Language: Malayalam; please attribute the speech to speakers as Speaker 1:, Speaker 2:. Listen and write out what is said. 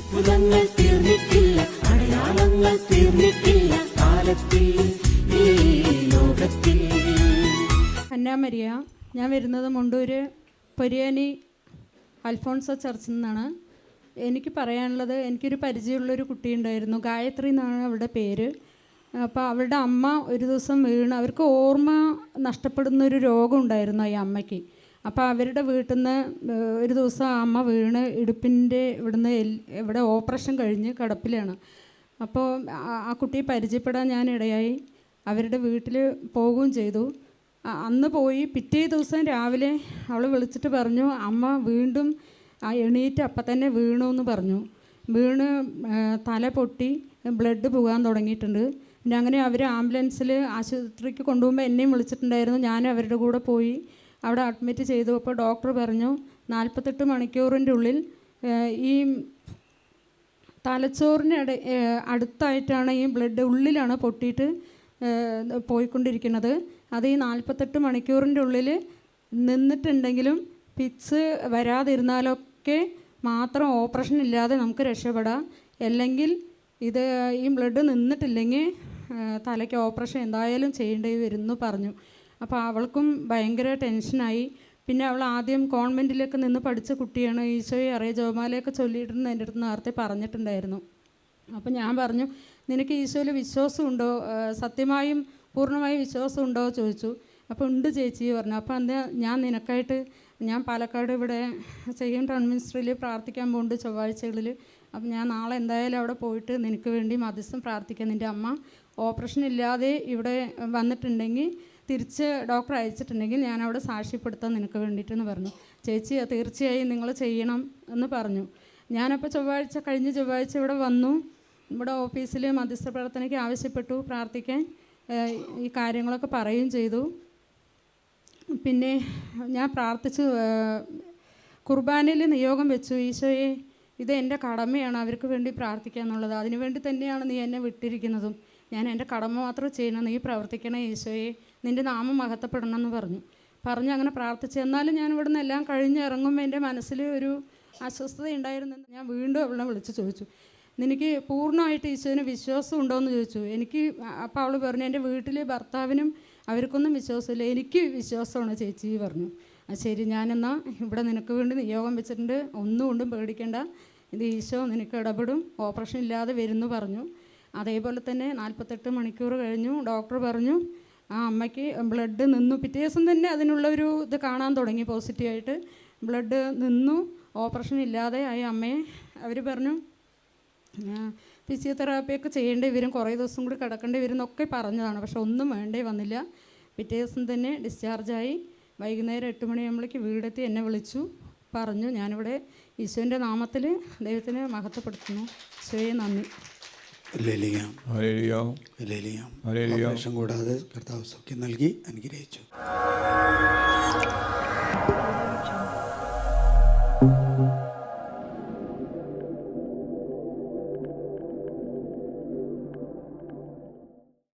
Speaker 1: അത്ഭുതങ്ങൾ തീർന്നിട്ടില്ല, അടയാളങ്ങൾ തീർന്നിട്ടില്ല കാലത്തിൽ ഈ ലോകത്തിൽ.
Speaker 2: അന്ന മരിയ, ഞാൻ വരുന്നത് മുണ്ടൂര് പൊരിയാനി അൽഫോൺസോ ചർച്ചിൽ നിന്നാണ്. എനിക്ക് പറയാനുള്ളത്, എനിക്കൊരു പരിചയമുള്ളൊരു കുട്ടിയുണ്ടായിരുന്നു, ഗായത്രി എന്നാണ് അവളുടെ പേര്. അപ്പോൾ അവളുടെ അമ്മ ഒരു ദിവസം വീണ്, അവർക്ക് ഓർമ്മ നഷ്ടപ്പെടുന്നൊരു രോഗം ഉണ്ടായിരുന്നു ഈ അമ്മയ്ക്ക്. അപ്പോൾ അവരുടെ വീട്ടിൽ നിന്ന് ഒരു ദിവസം ആ അമ്മ വീണ് ഇടുപ്പിൻ്റെ ഇവിടെ ഓപ്പറേഷൻ കഴിഞ്ഞ് കിടപ്പിലാണ്. അപ്പോൾ ആ കുട്ടിയെ പരിചയപ്പെടാൻ ഞാൻ ഇടയായി. അവരുടെ വീട്ടിൽ പോവുകയും ചെയ്തു. അന്ന് പോയി പിറ്റേ ദിവസം രാവിലെ അവൾ വിളിച്ചിട്ട് പറഞ്ഞു, അമ്മ വീണ്ടും എണീറ്റ് അപ്പം തന്നെ വീണു എന്ന് പറഞ്ഞു. വീണ് തല പൊട്ടി ബ്ലഡ് പോകാൻ തുടങ്ങിയിട്ടുണ്ട്. പിന്നെ അങ്ങനെ അവർ ആംബുലൻസിൽ ആശുപത്രിക്ക് കൊണ്ടുപോകുമ്പോൾ എന്നെയും വിളിച്ചിട്ടുണ്ടായിരുന്നു. ഞാൻ അവരുടെ കൂടെ പോയി അവിടെ അഡ്മിറ്റ് ചെയ്തു. അപ്പോൾ ഡോക്ടർ പറഞ്ഞു 48 മണിക്കൂറിൻ്റെ ഉള്ളിൽ ഈ തലച്ചോറിന് അടുത്തായിട്ടാണ് ഈ ബ്ലഡ് ഉള്ളിലാണ് പൊട്ടിയിട്ട് പോയിക്കൊണ്ടിരിക്കുന്നത്. അത് ഈ 48 മണിക്കൂറിൻ്റെ ഉള്ളിൽ നിന്നിട്ടുണ്ടെങ്കിലും പിക്സ് വരാതിരുന്നാലൊക്കെ മാത്രം ഓപ്പറേഷൻ ഇല്ലാതെ നമുക്ക് രക്ഷപ്പെടാം. അല്ലെങ്കിൽ ഇത് ഈ ബ്ലഡ് നിന്നിട്ടില്ലെങ്കിൽ തലയ്ക്ക് ഓപ്പറേഷൻ എന്തായാലും ചെയ്യേണ്ടി വരുമെന്ന് പറഞ്ഞു. അപ്പോൾ അവൾക്കും ഭയങ്കര ടെൻഷനായി. പിന്നെ അവൾ ആദ്യം കോൺവെൻറ്റിലേക്ക് നിന്ന് പഠിച്ച കുട്ടിയാണ്. ഈശോയെ അറിയ ജോമാലയൊക്കെ ചൊല്ലിയിട്ടെന്ന് എൻ്റെ അടുത്ത് നേരത്തെ പറഞ്ഞിട്ടുണ്ടായിരുന്നു. അപ്പോൾ ഞാൻ പറഞ്ഞു, നിനക്ക് ഈശോയിൽ വിശ്വാസമുണ്ടോ, സത്യമായും പൂർണ്ണമായും വിശ്വാസമുണ്ടോ ചോദിച്ചു. അപ്പോൾ ഉണ്ട് ചേച്ചി പറഞ്ഞു. അപ്പോൾ എന്താ, ഞാൻ നിനക്കായിട്ട് ഞാൻ പാലക്കാട് ഇവിടെ സെയിം ടൗൺ മിനിസ്ട്രിയിൽ പ്രാർത്ഥിക്കാൻ പോകുന്നുണ്ട് ചൊവ്വാഴ്ചകളിൽ. അപ്പം ഞാൻ നാളെ എന്തായാലും അവിടെ പോയിട്ട് നിനക്ക് വേണ്ടി മധ്യസ്ഥം പ്രാർത്ഥിക്കാം. നിൻ്റെ അമ്മ ഓപ്പറേഷൻ ഇല്ലാതെ ഇവിടെ വന്നിട്ടുണ്ടെങ്കിൽ തിരിച്ച് ഡോക്ടർ അയച്ചിട്ടുണ്ടെങ്കിൽ ഞാൻ അവിടെ സാക്ഷ്യപ്പെടുത്താൻ നിനക്ക് വേണ്ടിയിട്ടെന്ന് പറഞ്ഞു. ചേച്ചി തീർച്ചയായും നിങ്ങൾ ചെയ്യണം എന്ന് പറഞ്ഞു. ഞാനപ്പോൾ കഴിഞ്ഞ ചൊവ്വാഴ്ച ഇവിടെ വന്നു. ഇവിടെ ഓഫീസിൽ മധ്യസ്ഥ പ്രാർത്ഥനയ്ക്ക് ആവശ്യപ്പെട്ടു പ്രാർത്ഥിക്കാൻ. ഈ കാര്യങ്ങളൊക്കെ പറയുകയും ചെയ്തു. പിന്നെ ഞാൻ പ്രാർത്ഥിച്ചു, കുർബാനയിൽ നിയോഗം വെച്ചു, ഈശോയെ ഇത് എൻ്റെ കടമയാണ് അവർക്ക് വേണ്ടി പ്രാർത്ഥിക്കുക എന്നുള്ളത്. അതിനുവേണ്ടി തന്നെയാണ് നീ എന്നെ വിട്ടിരിക്കുന്നതും. ഞാൻ എൻ്റെ കടമ മാത്രം ചെയ്യണം, നീ പ്രവർത്തിക്കണേ ഈശോയെ, നിൻ്റെ നാമം മഹത്വപ്പെടണം എന്ന് പറഞ്ഞു അങ്ങനെ പ്രാർത്ഥിച്ചു. എന്നാലും ഞാൻ ഇവിടെ നിന്ന് എല്ലാം കഴിഞ്ഞ് ഇറങ്ങുമ്പോൾ എൻ്റെ മനസ്സിൽ ഒരു അസ്വസ്ഥത ഉണ്ടായിരുന്നു. ഞാൻ വീണ്ടും അവളെ വിളിച്ച് ചോദിച്ചു, നിനക്ക് പൂർണ്ണമായിട്ട് ഈശോന് വിശ്വാസം ഉണ്ടോ എന്ന് ചോദിച്ചു. എനിക്ക് അപ്പോൾ അവൾ പറഞ്ഞു, എൻ്റെ വീട്ടിൽ ഭർത്താവിനും അവർക്കൊന്നും വിശ്വാസമില്ല, എനിക്ക് വിശ്വാസമാണ് ചേച്ചി പറഞ്ഞു. ശരി, ഞാനെന്നാൽ ഇവിടെ നിനക്ക് വേണ്ടി നിയോഗം വെച്ചിട്ടുണ്ട്, ഒന്നും കൊണ്ടും പേടിക്കേണ്ട, ഇത് ഈശോ നിനക്ക് ഇടപെടും, ഓപ്പറേഷൻ ഇല്ലാതെ വരുന്നു പറഞ്ഞു. അതേപോലെ തന്നെ 48 മണിക്കൂർ കഴിഞ്ഞു. ഡോക്ടർ പറഞ്ഞു ആ അമ്മയ്ക്ക് ബ്ലഡ് നിന്നു. പിറ്റേ ദിവസം തന്നെ അതിനുള്ള ഒരു ഇത് കാണാൻ തുടങ്ങി, പോസിറ്റീവായിട്ട് ബ്ലഡ് നിന്നു, ഓപ്പറേഷൻ ഇല്ലാതെ ആയി അമ്മയെ. അവർ പറഞ്ഞു ഫിസിയോതെറാപ്പിയൊക്കെ ചെയ്യേണ്ടി വരും, കുറേ ദിവസം കൂടി കിടക്കേണ്ടി വരും എന്നൊക്കെ പറഞ്ഞതാണ്. പക്ഷെ ഒന്നും വേണ്ടേ വന്നില്ല. പിറ്റേ ദിവസം തന്നെ ഡിസ്ചാർജായി. വൈകുന്നേരം 8 മണിയാകുമ്പോഴേക്ക് വീടെത്തി എന്നെ വിളിച്ചു പറഞ്ഞു, ഞാനിവിടെ ഈശോൻ്റെ നാമത്തിൽ ദൈവത്തിനെ മഹത്വപ്പെടുത്തുന്നു, ഈശോയെ നന്ദി.
Speaker 3: ഓപ്പറേഷൻ കൂടാതെ കർത്താവ് സൗഖ്യം നൽകി അനുഗ്രഹിച്ചു.